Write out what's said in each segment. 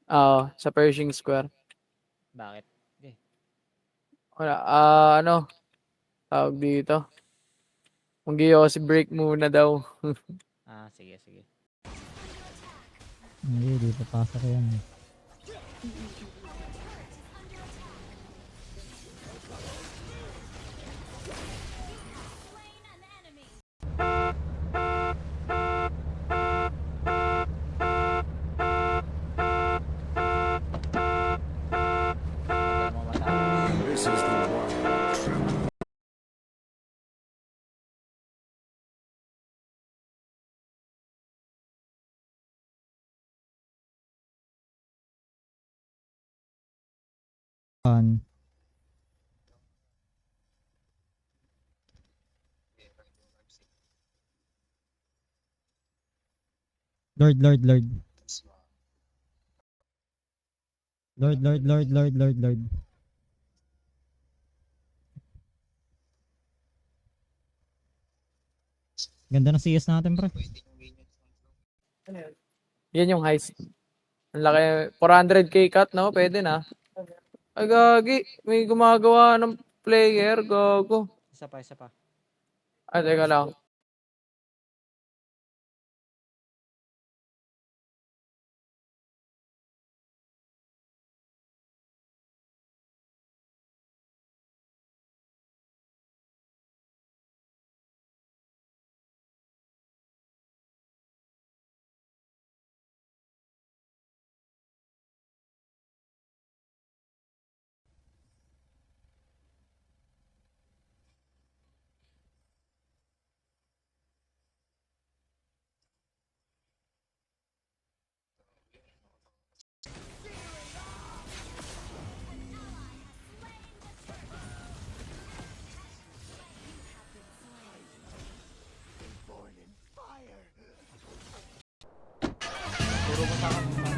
Oo, sa Pershing Square. Bakit? Okay. Wala, ano, tawag dito. Mag-i break muna daw. Sige, sige. Hindi, di papasok yan. Tagal mo matapos. This is the wild trip. Fun. Lord, Lord, Lord. Lord, Lord, Lord, Lord, Lord, Lord. Ganda ng CS natin, pre. Yan yung heist. Ang laki. 400k cut, no? Pwede na. Ay, gagi. May gumagawa ng player. Gago. Isa pa, isa pa. Ay, teka lang. Turo mo sa akin.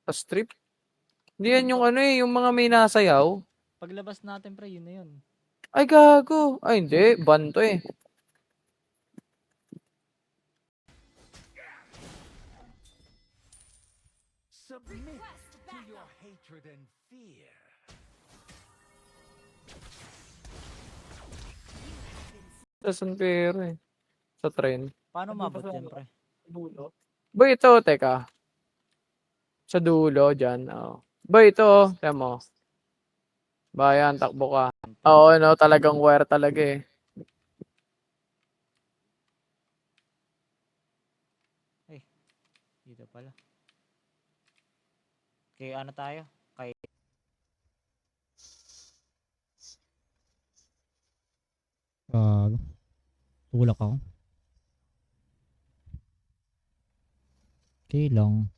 Sa strip. Hindi yan yung ano eh. Yung mga may nasayaw. Paglabas natin, pre, yun na yun. Ay, gago. Ay, hindi. Ban to eh. Submit to your hatred and fear. Sa San Pedro eh. Sa train. Paano mabot dyan, pre? Boy, ito, teka. Sa dulo, dyan. Oh. Boy, ito, oh. Tiyan mo. Bayan, takbo ka. Oo, no, talagang wire talaga eh. Dito pala. Kaya ano tayo? Kay Gago. Tulak ako. Okay lang.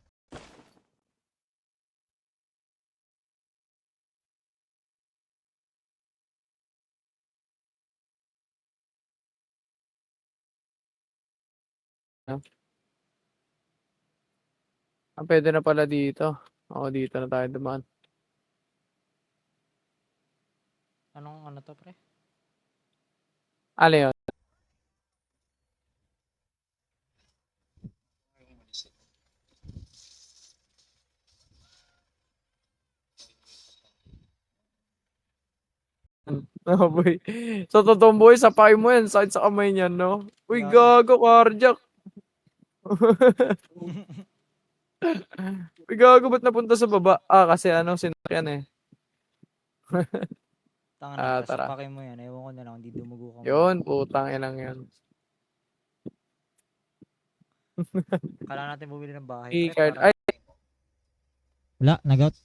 Pwede na pala dito. Oo, dito na tayo dumaan. anong ano to, pre? Ano yun? Oh, boy. Sa totoong buhay, sapay mo yan. Sakit sa kamay niyan, no? Uy, Gago. gago, cardiac. Uy, gago, ba't napunta sa baba? Kasi ano, sinakyan eh. Tanga na, tapos Tara. pakin mo yan. Ewan ko na lang, hindi dumugo ka mo. Yun, putang inang yun. Kailangan natin bumili ng bahay, pre, E-card. para Ay, Wala, nagout.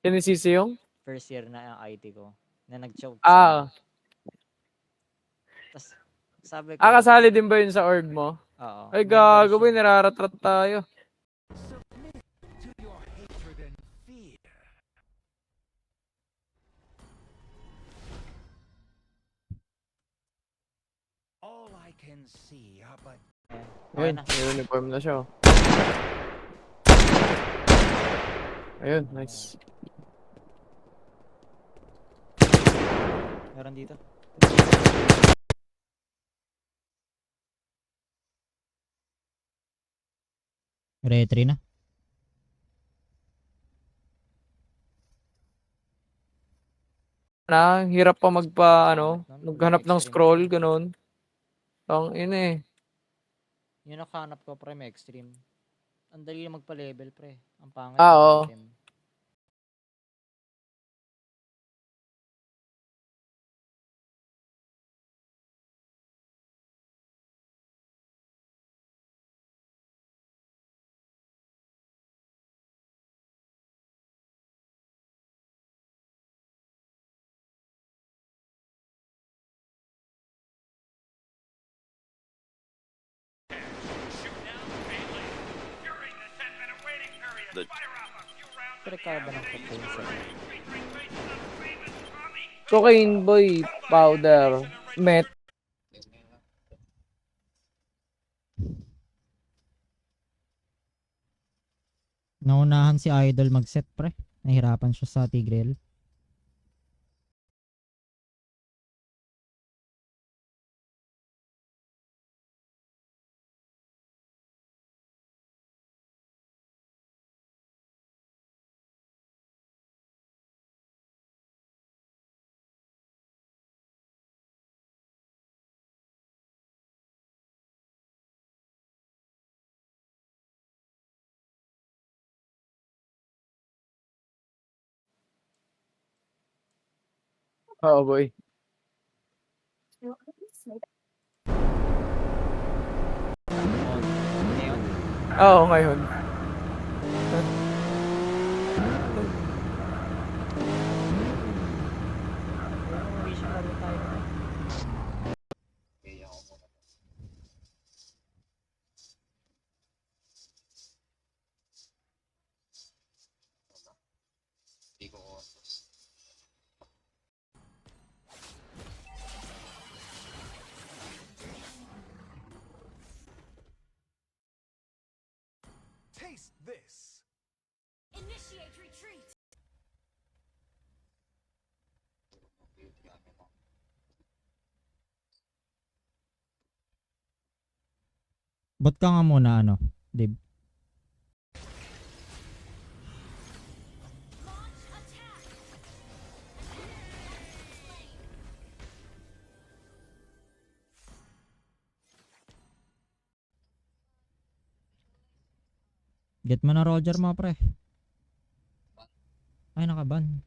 Sinisisi yung? First year na ang IT ko. Na nag-choke. Ah, Tapos, sabi ko, kasali din ba yun sa org mo? oo. Ay, member gago ba, siya. niraratrat tayo. Submit to your hatred and fear. All I can see are but Okay Ayun, na. may uniform na siya. Oh. Ayun, nice. Meron dito. Retry na. Hirap pa maghanap ng Extreme scroll, siya. ganun. Ang ina eh. Yung nakahanap ko, pre, may extreme. Ang dali lang magpa-level, pre. Ang pangit Ah, yung oo. item. Pre, kaya ba ng cocaine sa Cocaine boy, powder, meth. Naunahan si Idol mag-set pre. Nahirapan siya sa Tigreal. Oo boy. Ngayon, Oo, ngayon. umuwi siya laro tayo. taste this. Initiate retreat. Bot ka nga muna ano, Dib. Launch attack. Get mo na Roger mo pre. Ay nakaban.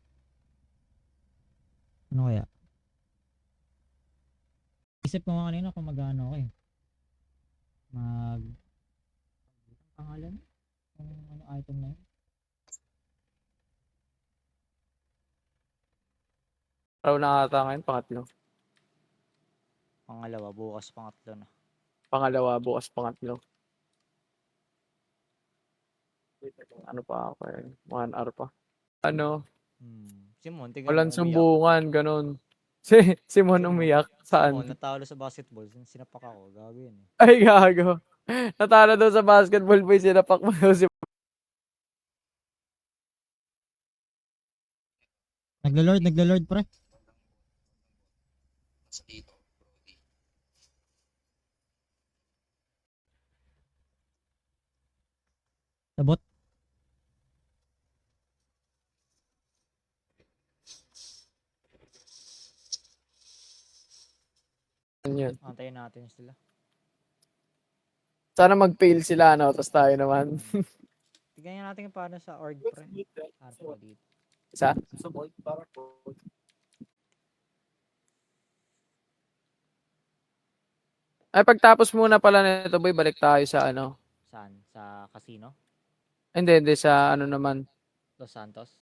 Ano kaya? Isip ko nga kanina kung mag-ano ako eh. Pangalan? Kung ano item na yun. Araw na ata ngayon, pangatlo. Pangalawa, bukas pangatlo na. Pangalawa, bukas pangatlo. Ano pa ako eh, 1 hour pa. Ano, Simon, tignan walang mo, umiyak. sumbungan, ganun. Si Mon umiyak, Simon, saan? natalo sa basketball. Sinapak ako. Gago yun eh. Ay, gago. Natalo daw sa basketball boy, sinapak mo daw si Nagla-lord pre. Sabot. yun. Antayin natin sila. Sana mag-fail sila, no? Tapos tayo naman. Tignan natin yung paano sa org, pre. Ano pa dito? Isa? Ay, pagtapos muna pala nito, boy, balik tayo sa ano. Saan? Sa casino? Hindi, sa ano naman. Los Santos?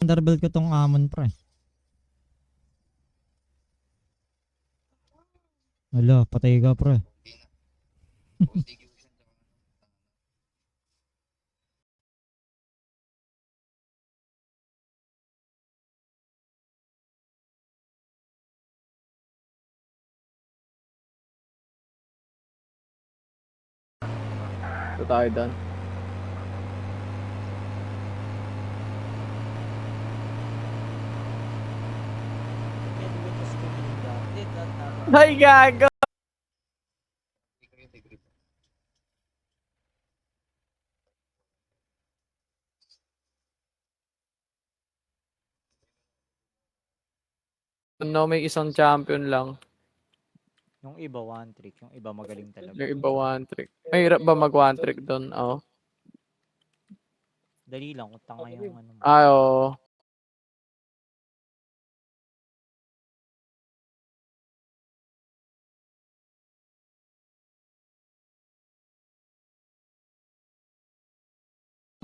Thunderbolt ko tong Amon pre. Wala, patay ka pre. Ito tayo doon. Can we just go in the did that Ay, gago! No, may isang champion lang. Yung iba one trick, yung iba magaling talaga. Yung iba one trick. Mahirap ba mag one trick doon? Oo. Dali lang kung tanga yung ano mo. Ay, oo.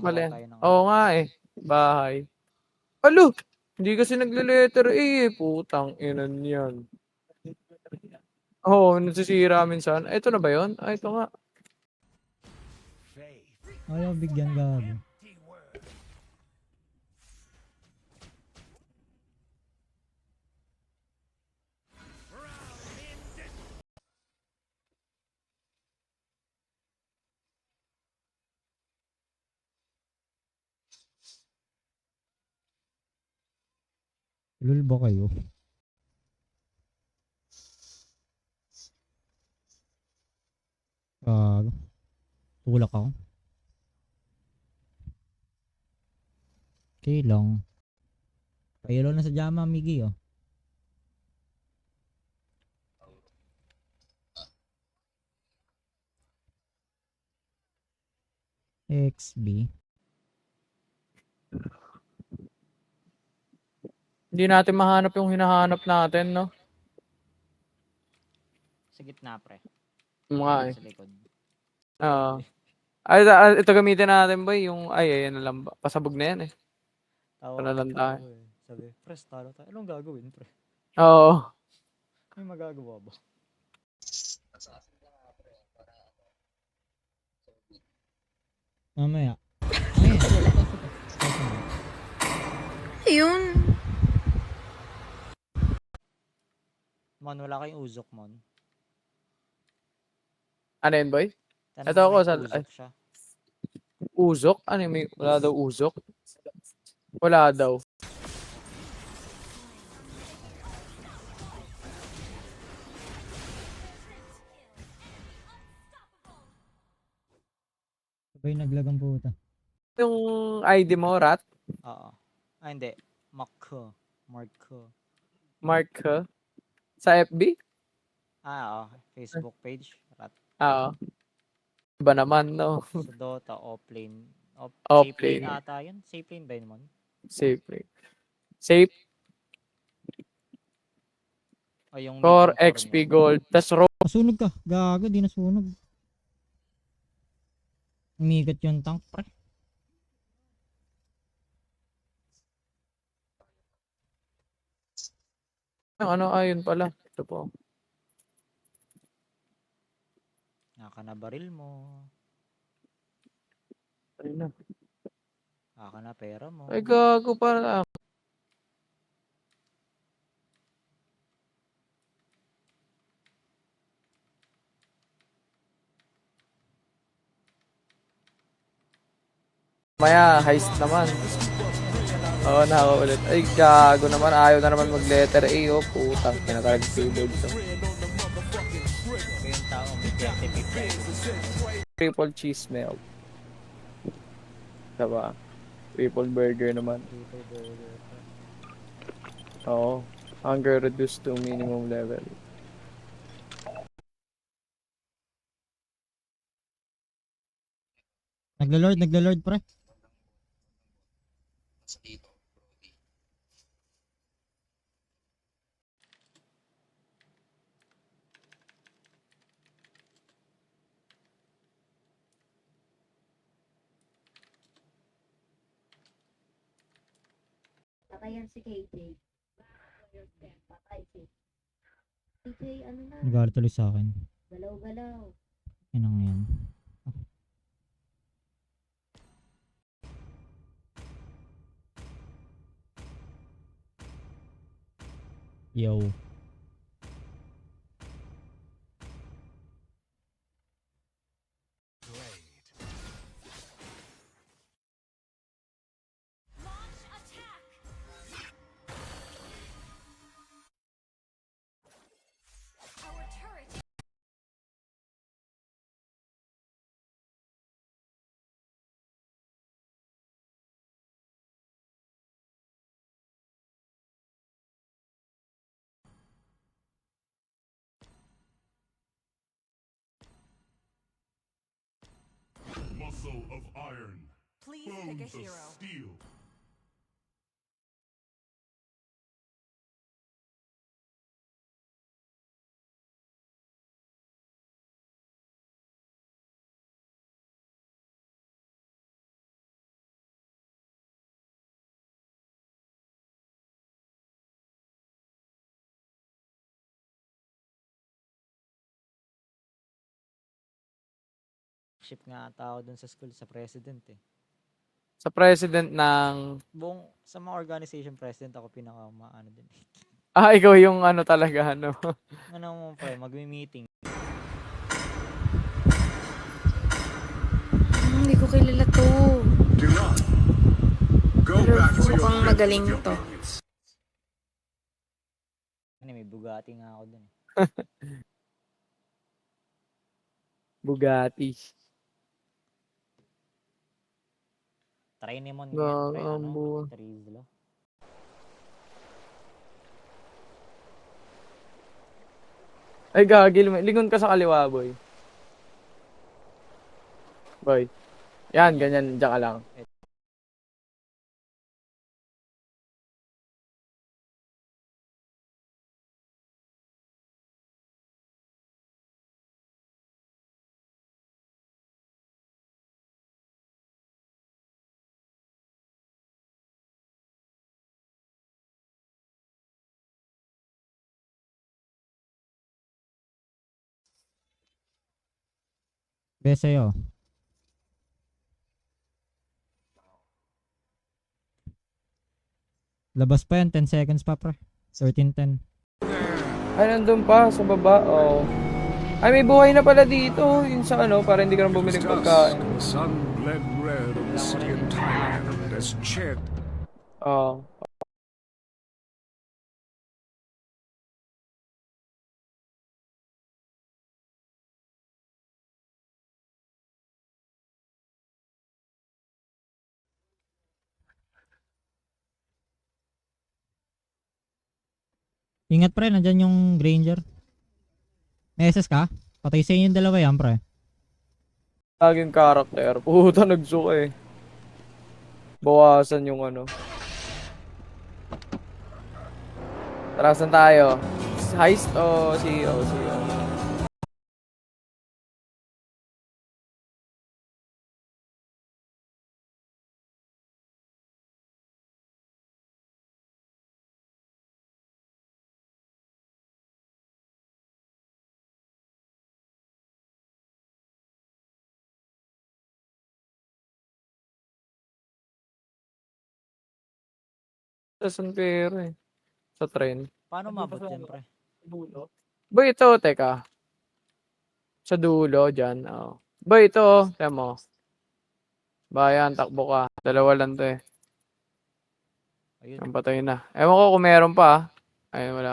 Mali. Gawa tayo ng Oo nga eh. Bahay. Alo! Hindi kasi nagle-letter A eh. Putang inan yan. Oo, nasisira minsan. Ito na ba yun? Ay, ito nga. Faith. Ayaw bigyan gago. Empty word. Lul ba kayo? Gago. Tulak ako. Okay lang. Payelo na sa jama, Miggy oh. XB. Hindi natin mahanap yung hinahanap natin, no? sa gitna pre. Yung nga eh. Sa likod. Oo. Ay, ito gamitin natin ba yung... Ay, ayan na lang ba? Pasabog na yan eh. Tawa Wala lang tayo. ako eh. Sabi, press talo tayo. Anong gagawin pre? Oo. May magagawa ba? Mamaya. Mon, wala kayong uzok, Mon. Ano yun, boy? Tanong Ito ko ako may sa... uzok Ay, siya. uzok? Ano yun? Wala daw uzok? Wala daw. Sabay naglagang puta. Yung ID mo, Rat? Oo. Ah, hindi. Marko. Marko. Mark ka? Sa FB? Ah, oo. Facebook page. Rat. Oo. Iba naman, no? Sa Dota, offlane. Safe Offlane. lane ata yun. Safe lane ba yun, Mon? Safe. Safe. O yung Core, medium core XP, niya. Gold. Tas Rogue. Nasunog ka. Gago, di nasunog. Umigat yung tank pre. Ano, ayun pala. Ito po. Naka na baril mo. Ayun na. Naka na pera mo. Ay, gago para. Maya, heist naman. Oo, nakaulit. Ay, gago naman. Ayaw na naman mag-letter A. Oh, putang. Kinatalag payload to. Ito yung tao may 30 pesos. Triple cheese milk. Diba? Triple burger naman. Triple burger. Oo. Hunger reduced to minimum level. Nagla-lord pre. Patay yan si KJ. Patay si KJ, ano na? Nagalit tuloy sa akin. Galaw-galaw. Inang yan. Yo. Launch attack. Our turret. Muscle of iron, Please pick a bones of hero. steel. Ship nga ata ako dun sa school sa president eh. Sa president ng... Sa mga organization president ako pinaka maano din. Ah, ikaw yung ano talaga, ano. Ano mo pre, magmi-meeting. Hindi ko kilala to. Do not go Pero back to your mukhang bed magaling with your to. minions. Ano, may Bugatti nga ako dun. Bugatti. Try ni Mon yan pre, ano? Gagambo. Trizla. Ay, gagil. Lingon ka sa kaliwa, boy. Boy. Yan, ganyan. Diyan ka lang. Be sa'yo. Labas pa yan. 10 seconds pa pre. 13:10. Ay, nandun pa sa baba. Oh. Ay, may buhay na pala dito. Yun sa ano, para hindi ka na bumili ng pagkain. The sun bled red on the city of Thailand as Chet Oh. Ingat pre. Nandyan yung Granger. May SS ka? Patay sa inyo yung dalawa yan pre. Laging karakter. Puta, nagsuka eh. Bawasan yung ano. Tara, saan tayo? Heist o CEO? CEO. Sa San Pedro eh. Sa train. Paano mabot yan pre? Boy, ito, teka. Sa dulo, dyan. Oh. Boy, ito, oh. Tiyan mo. Bayan, takbo ka. Dalawa lang to eh. Ayun. Ang patay na. Ewan ko kung meron pa. Ah. Ayun, wala.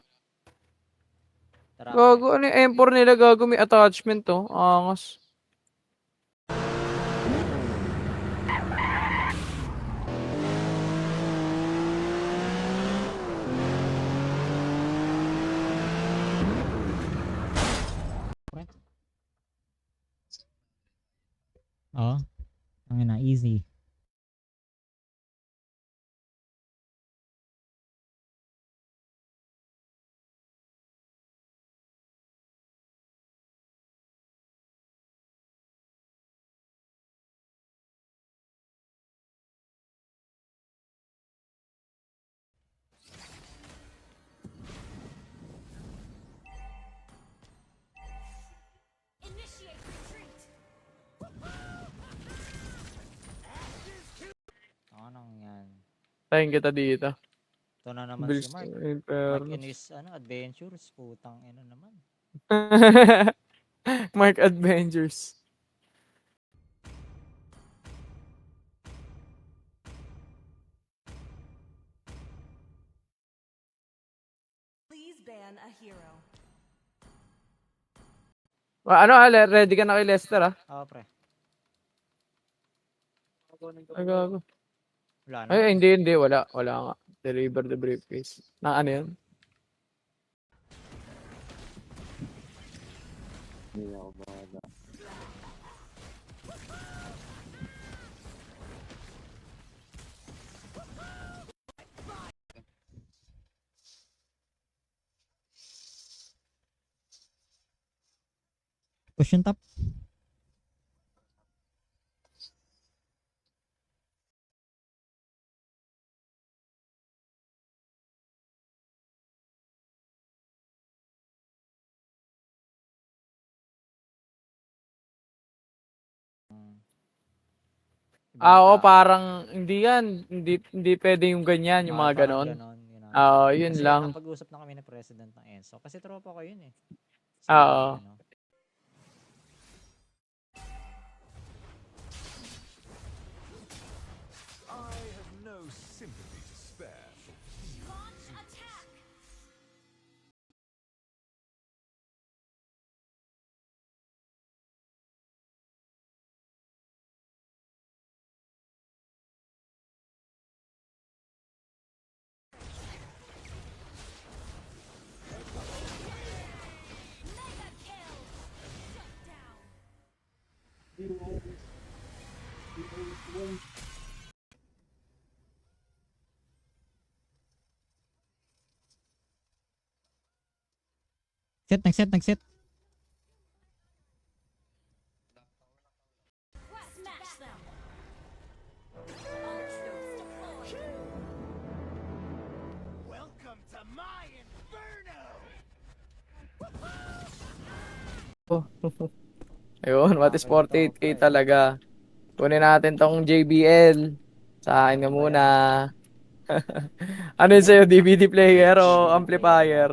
Tara. Gago, ano yung M4 nila? Gago, may attachment to. Angas. Oo. Ang na, easy. Antayin kita dito. Ito na naman Bills si Mark. in Mark fairness. and his adventures. Putang ina naman. Mark Adventures. Please ban a hero. Ano, Ale, ready ka na kay Lester, ah? Oo, pre. Ay, gago. Wala na. Ay, hindi, wala. Wala nga. Deliver the briefcase. Na ano yun? Push yung top. Oo, parang, hindi yan. Hindi pwede yung ganyan, yung mga ganon. Oo, yun Kasi lang. napag-usap na kami ni President ng Enso. Kasi tropa ko yun eh. Si, Oo. ano, I have no sympathy to spare. Launch attack. Mega kill. Shut down. Set, nag-set. Smash them. Ultras deployed. Welcome to my inferno! Ayun, what is 48k talaga? Kunin natin tong JBL. Sa akin na muna. Ano yun sa'yo? DVD player o amplifier?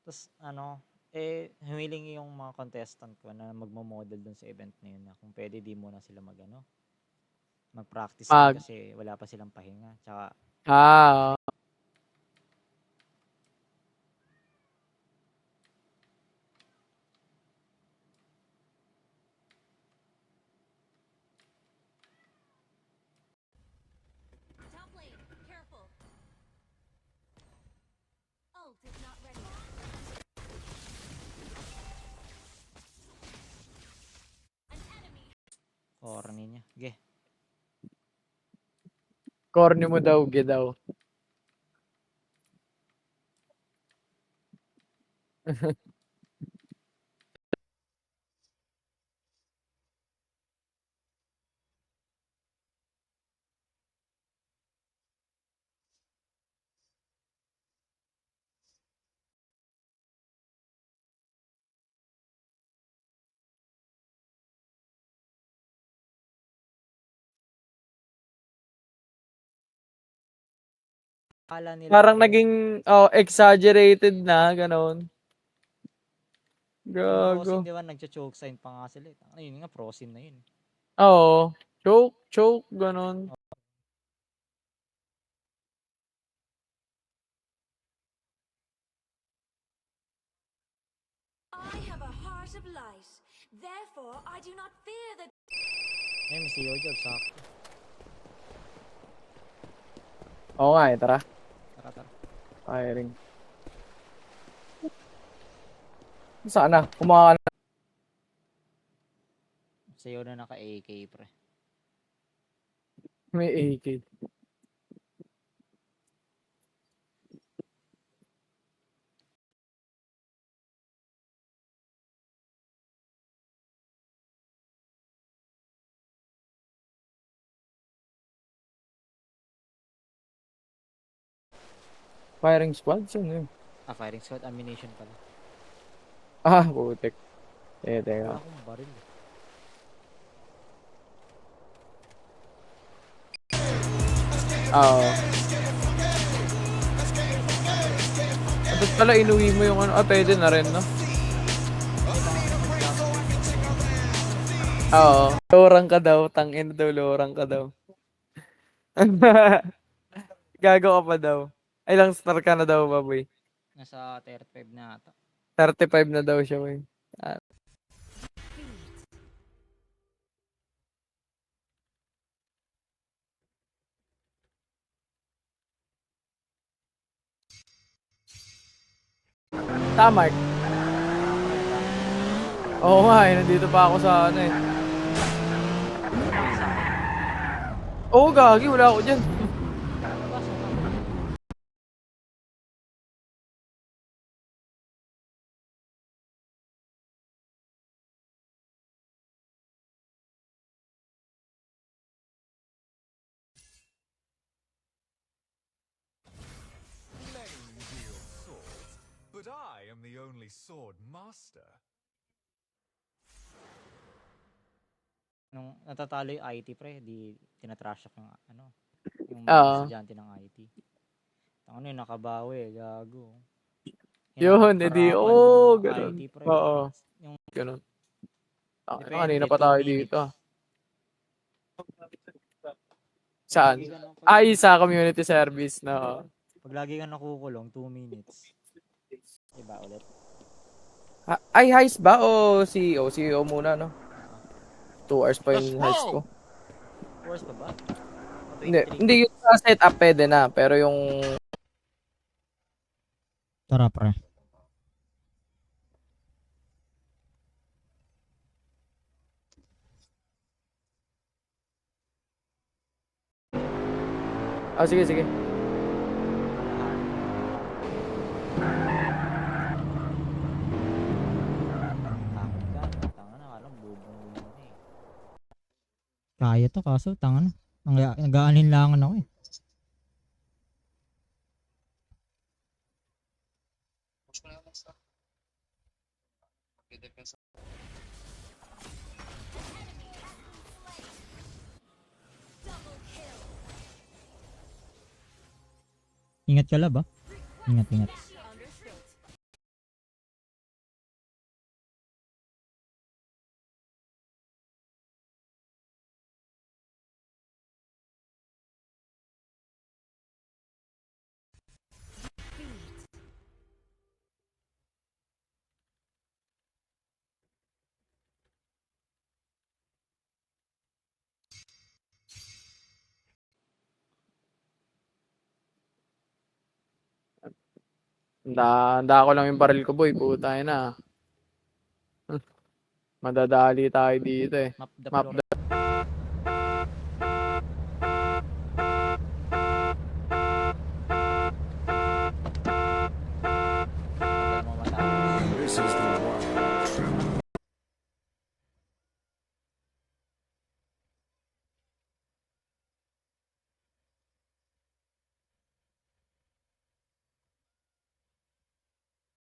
tapos humiling yung mga contestant ko na magmo-model dun sa event na yun na kung pwede di muna sila mag-practice Mag- kasi wala pa silang pahinga. Tsaka Ah, Top lane, careful. Ult is not ready. An enemy. corny niya. Ge. corny mo daw, daw. Akala nila Parang ako, naging exaggerated na, ganon. yung Prosin, Gago. di ba, nagcha-choke sign pa nga sila. Ayun nga, Prosin na yun. Oo. Choke, ganon. I have a heart of light. Therefore, I do not fear the May CEO job, sakto. Oo nga eh, tara. Tara, tara. Firing. Saan na? Kumakan na. CEO na naka-AK, pre. May AK. Firing squad? Saan yun? Firing squad ammunition pala. Ah, putik. Teka. Wala akong baril. Oo. Ba't pala inuwi mo yung ano? Ah, pwede na rin, no? Oo. Lorang ka daw. Tangin daw, lorang ka daw. Gago ka pa daw. Ay, lang star ka na daw, baboy. Nasa 35 na ata. 35 na daw siya, boy. Tama. Oo nga eh, nandito pa ako sa ano eh. Oo, gagi, wala ako dyan. Lane wields swords, but I am the only sword master. Nung natatalo yung IT, pre, di tinatrash yung ano, yung Oo. mga estudyante ng IT. Ano yun, nakabawi, gago. Yun, edi, Hinaharap-harapan oo, yung ganun. IT, pre. Oo. Yung Ganun. depende, Kanina pa 2 tayo minutes. dito. Saan? Pag lagi ka na- Ay, sa community service na. Pag lagi ka nakukulong, 2 minutes. Diba ulit? Ay, heist ba o CEO? CEO muna, no? 2 hours pa yung heist ko. Force pa ba? O Hindi, 23? hindi yung sa setup pwede na, pero yung Tara, pre. sige, sige. Takot ka. Tanga na, alam, bubong mo na eh. Kaya to, kaso, tanga na. Nag-aaninlangan ako eh. Ingat ka lab ah. Ingat, ingat. Understood. Handa ko lang yung baril ko, boy. Puta na. Madadali tayo dito eh. Map the Map floor.